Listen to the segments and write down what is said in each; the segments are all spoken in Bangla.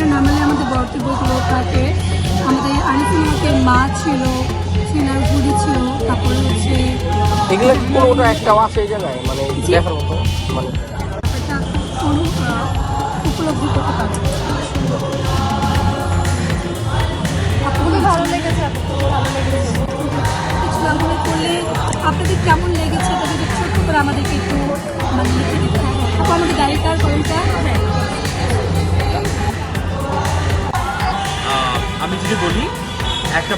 এখানে নর্মালি আমাদের ভর্তি বইগুলো থাকে। আমাদের আনিসুল মা ছিল, সিনার গুড়ি ছিল, তারপরে হচ্ছে এগুলো কোনোটা একটা আছে এই জায়গায় মানে দেখার মতো মানে একটা উপলব্ধি করতে পারে। খুবই ভালো লেগেছে, ভালো লেগেছে। কিছু নামগুলো করলে আপনাদের কেমন লেগেছে এটা যদি ছোট্ট করে আমাদেরকে একটু মানে লিখে দিতে হবে। আমাদের গাড়িটার কলমটা আমি যদি বলি একটা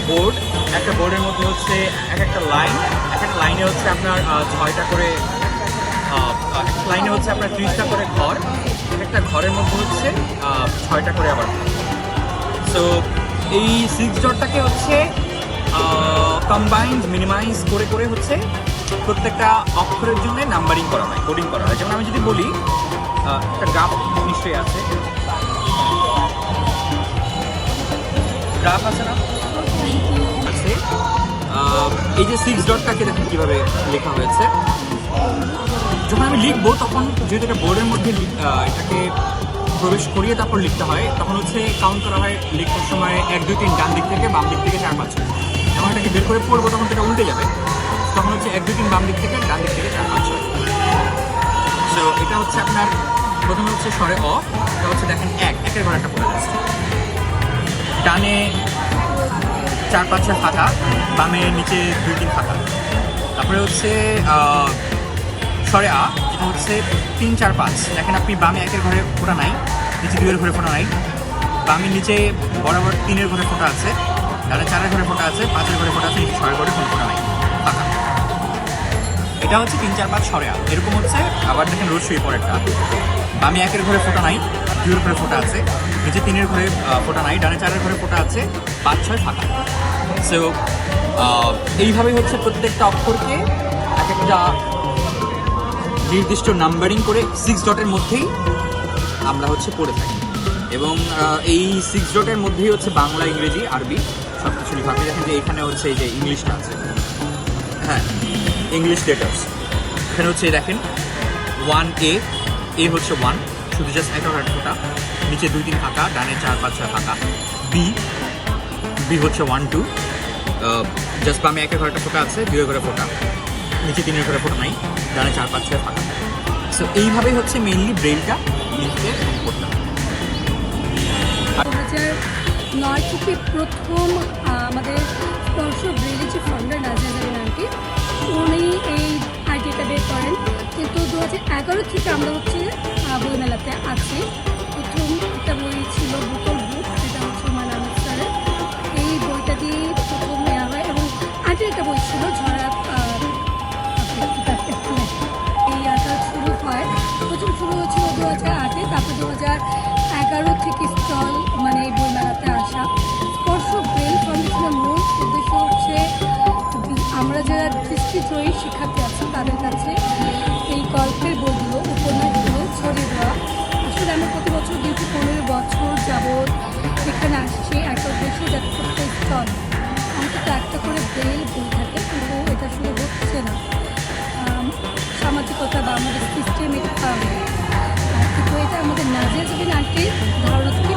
বোর্ডের মধ্যে হচ্ছে এক একটা লাইনে হচ্ছে আপনার 6টা করে লাইনে হচ্ছে আপনার 30টা করে ঘর, এক একটা ঘরের মধ্যে হচ্ছে 6টা করে আবার। সো এই 6 ডটটাকে হচ্ছে কম্বাইন্ড মিনিমাইজ করে করে হচ্ছে প্রত্যেকটা অক্ষরের জন্য নাম্বারিং করা হয়, কোডিং করা হয়। যেমন আমি যদি বলি একটা গ্রাফ নিশ্চয়ই আছে, গ্রাফ আছে না আছে, এই যে 6 ডটটাকে দেখুন কীভাবে লেখা হয়েছে। যখন আমি লিখবো তখন যেহেতু এটা বোর্ডের মধ্যে এটাকে প্রবেশ করিয়ে তারপর লিখতে হয়, তখন হচ্ছে কাউন্ট করা হয় লিখতে সময় 1 2 3 ডান দিক থেকে বাম দিক থেকে 4 5 6। যখন এটাকে বের করে পড়বো তখন এটা উল্টে যাবে, তখন হচ্ছে 1 2 3 বাম দিক থেকে ডান দিক থেকে 4 5 6। সো এটা হচ্ছে আপনার প্রথমে হচ্ছে স্বরে অ, এটা হচ্ছে দেখেন একের ঘরে একটা পড়ে যাচ্ছে, ডানে 4 5 6 ফাঁকা, বামে নিচে 2 3 ফাঁকা। তারপরে হচ্ছে স্বরে আ, এটা হচ্ছে 3 4 5। দেখেন আপনি বামে 1-এর ঘরে ফোঁটা নাই, নিচে 2-এর ঘরে ফোঁটা নাই, বামে নিচে বরাবর 3-এর ঘরে ফোঁটা আছে, ডানে 4-এর ঘরে ফোঁটা আছে, 5-এর ঘরে ফোঁটা আছে, নিচে 6-এর ঘরে কোনো ফোঁটা নাই, ফাঁকা। এটা হচ্ছে 3 4 5 স্বরে আ। এরকম হচ্ছে আবার দেখেন রস্যই পরেরটা, বামে 1-এর ঘরে ফোঁটা নাই, 2-এর ঘরে ফোঁটা আছে, নিচে 3-এর ঘরে ফোঁটা নাই, ডানে 4-এর ঘরে ফোঁটা আছে, 5 6 ফাঁকা। সো এইভাবেই হচ্ছে প্রত্যেকটা অক্ষরকে এক একটা নির্দিষ্ট নাম্বারিং করে 6 ডটের মধ্যেই আমরা হচ্ছে পড়ে থাকি। এবং এই 6 ডটের মধ্যেই হচ্ছে বাংলা, ইংরেজি, আরবি সব কিছু লেখা। আপনি দেখেন যে এখানে হচ্ছে এই যে ইংলিশটা আছে, হ্যাঁ ইংলিশ লেটার্স। এখানে হচ্ছে দেখেন 1A, এ হচ্ছে 1, শুধু জাস্ট একটা ফোঁটা, নিচে 2 3 ফাঁকা, ডানে 4 5 6 ফাঁকা। বি হচ্ছে 1 2, জাস্ট বামে 1-এর ঘরে একটা ফোঁটা আছে, 2-এর ঘরে ফোঁটা, নিচে 3-এর ঘরে ফোঁটা নাই, ডানে 4 5 6 ফাঁকা। সো এইভাবেই হচ্ছে মেইনলি ব্রেইলটা লিখতে করতে হয়। 2009 থেকে প্রথম আমাদের স্পর্শ ব্রেইলের যে ফাউন্ডার নাজিয়া জারিন আন্টি, উনি এই আইডিয়াটা বের করেন। কিন্তু 2011 থেকে আমরা হচ্ছে বইমেলাতে আছি। প্রথম একটা বই ছিল বোতল বুক, এটা হচ্ছে হুমায়ুন আহমেদ স্যারের। এই বইটা দিয়ে প্রথম নেওয়া হয় এবং আন্টির একটা বই ছিল ঝরা, এই আঁকা শুরু হয়। প্রথম শুরু হয়েছিল 2008-এ, তারপর 2011 থেকে স্টল মানে এই বইমেলাতে আসা। স্পর্শ ব্রেইল ফাউন্ডেশনের মূল উদ্দেশ্য হচ্ছে আমরা যারা দৃষ্টিজয়ী শিক্ষার্থী আছি তাদের কাছে এই গল্পের বইগুলো, উপন্যাসগুলো ছড়িয়ে দেওয়া। আসলে আমরা প্রতি বছর দীর্ঘ 15 বছর যাবৎ এখানে আসছি একটা উদ্দেশ্যে, যাতে প্রত্যেক স্টল অন্তত একটা করে ব্রেইল বই থাকে, কিন্তু এটা আসলে হচ্ছে না। সামাজিকতা বা আমাদের সিস্টেম এটা পাবে, কিন্তু এটা আমাদের নাজিয়া জারিন আন্টির ধারণা থেকে